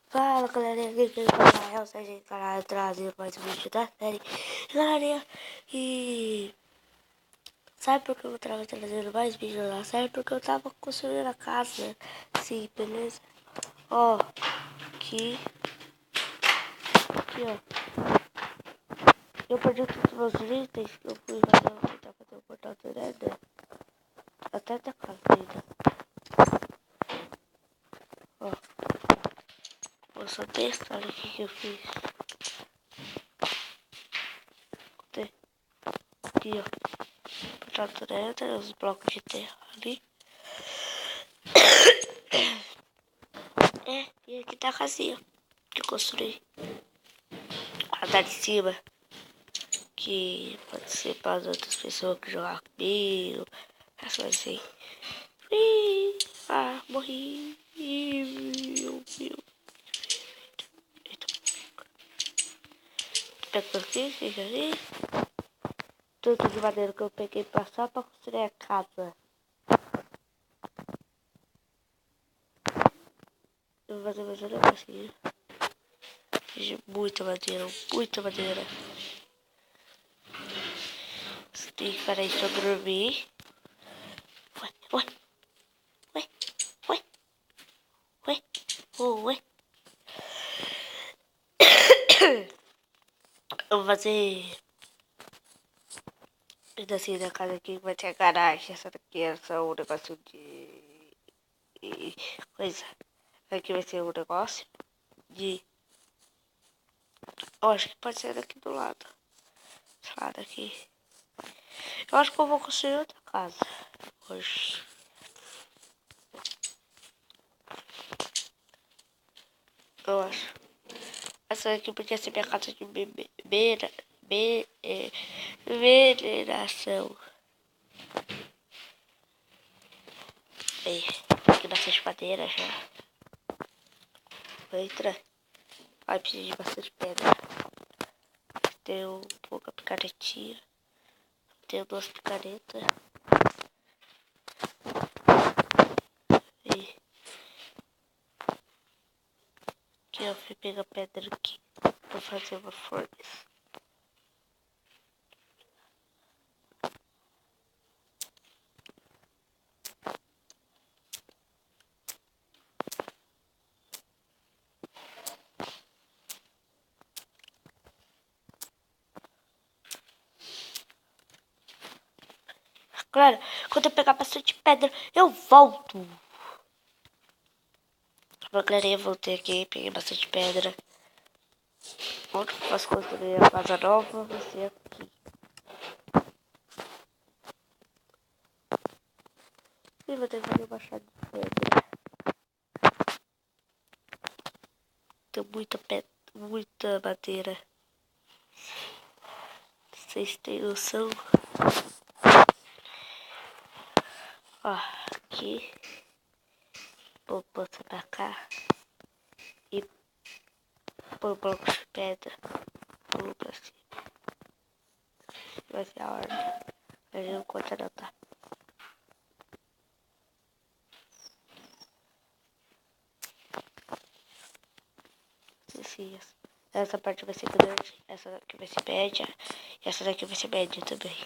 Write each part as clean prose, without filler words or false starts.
Fala galerinha, aqui quem fala é o Sérgio Caralho, trazendo mais um vídeo da série. Galerinha, e sabe por que eu tava trazendo mais vídeos da série? Porque eu tava construindo a casa, né? Sim, beleza? Ó, aqui, ó. Eu perdi todos os meus itens, eu fui tentar fazer o portal do Nether. Até da casa ainda. Ó, eu sou besta, olha o que eu fiz. Aqui, ó. Portal do Nether, os blocos de terra ali. E aqui tá a casinha que eu construí. A da de cima, que pode ser para as outras pessoas que jogam comigo. Essas coisas assim. Morri. Eita. Pega aqui, fica ali. Tudo de madeira que eu peguei só pra construir a casa. Eu vou fazer mais um negocinho. Muita madeira, muita madeira. Tem que parar isso pra dormir. Ué. Eu vou fazer assim da casa aqui, vai ter a garagem. Essa daqui é só um negócio de coisa. Aqui vai ser um negócio de. Eu acho que pode ser daqui do lado. Esse lado aqui. Eu acho que eu vou construir outra casa hoje. Eu acho. Essa aqui podia ser minha casa de veneração. Aí, aqui bastante madeira já. Entra. Vai precisar de bastante pedra. Tenho pouca picaretinha. Tenho 2 picaretas. E aqui eu fui pegar pedra aqui pra fazer uma forneza. Galera, quando eu pegar bastante pedra, eu volto. Galera, eu voltei aqui, peguei bastante pedra. Onde eu posso construir a casa nova vai ser aqui. E vou ter que fazer uma chave de pedra. Tem muita pedra, muita madeira. Vocês têm noção? Ó, aqui. Vou botar pra cá. E pôr blocos de pedra. Pulo pra cima. Vai ser a ordem. Mas eu não conto não, tá? Essa parte vai ser grande. Essa daqui vai ser média. E essa daqui vai ser média também.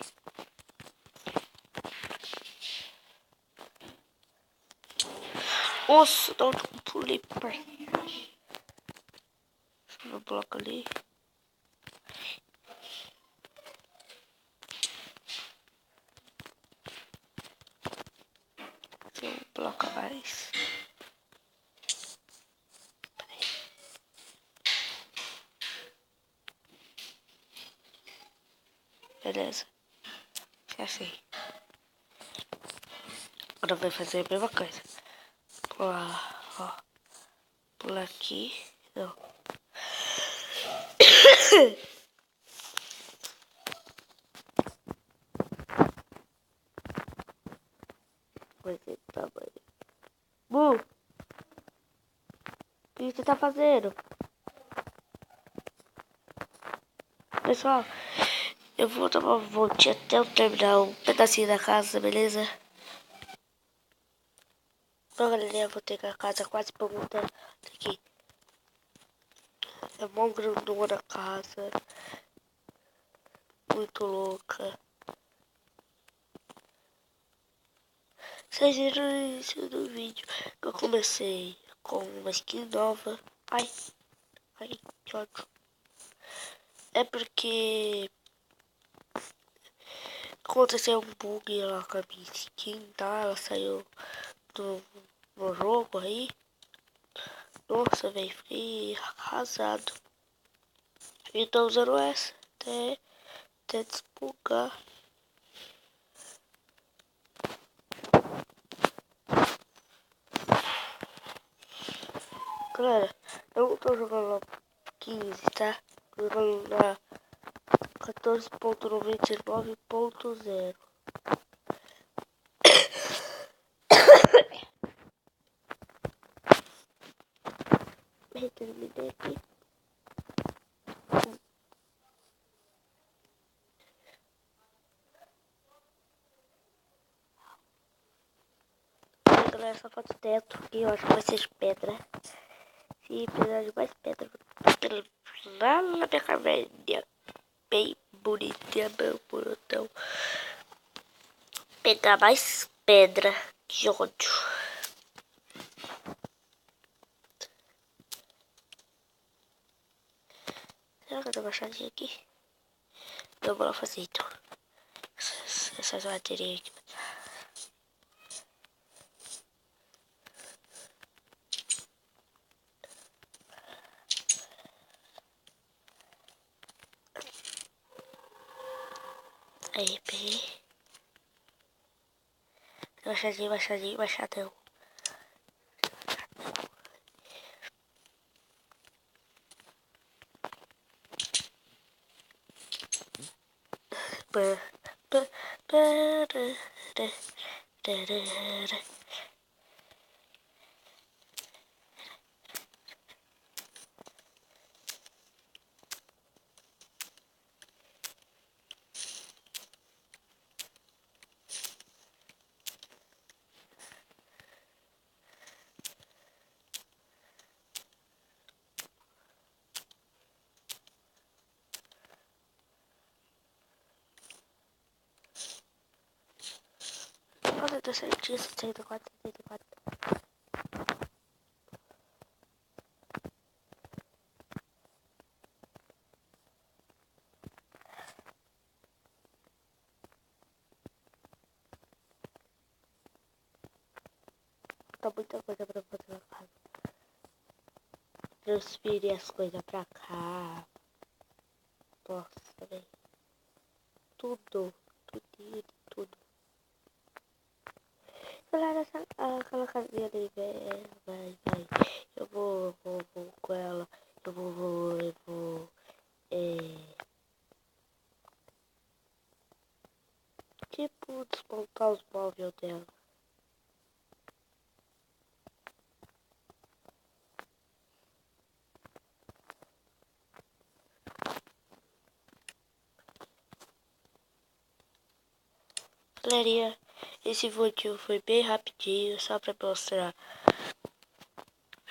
Nossa, da onde eu pulei perto. No bloco ali. Tem um bloco a mais. Beleza. É assim. Agora vai fazer a mesma coisa. Pular, ó. Pular aqui. Não. Vai ser do tamanho. Bu! O que você tá fazendo? Pessoal, eu vou dar uma voltinha até eu terminar um pedacinho da casa, beleza? Então, galerinha, eu vou ter a casa quase pronta aqui. É mó grandona a casa. Muito louca. Vocês viram no início do vídeo que eu comecei com uma skin nova. Ai, que ódio. É porque aconteceu um bug lá com a minha skin, tá? Ela saiu no jogo aí. Nossa, velho, fiquei arrasado. E tô usando essa até desbugar. Galera, eu não tô jogando na 15, tá? Tô jogando na 14.99.0. Terminei aqui. Galera, só falta o teto. E eu acho que vai ser de pedra. Se precisar de mais pedra, lá na minha caverna. Bem bonitinha, meu bonitão. Pegar mais pedra. Que ódio. Será que eu dou uma baixadinha aqui? Eu vou lá fazer então. Essas baterias aqui. Aí, peguei. Baixadão. Olha, deu certinho, 64. Tá muita coisa pra fazer na casa. Transferir as coisas pra cá. Nossa, velho. Tudo. Tudo. Galera, aquela casinha ali, vai. Eu vou com ela. Eu vou. Tipo, desmontar os móveis dela. Galerinha, esse vídeo foi bem rapidinho, só pra mostrar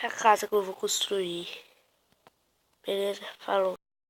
a casa que eu vou construir. Beleza? Falou.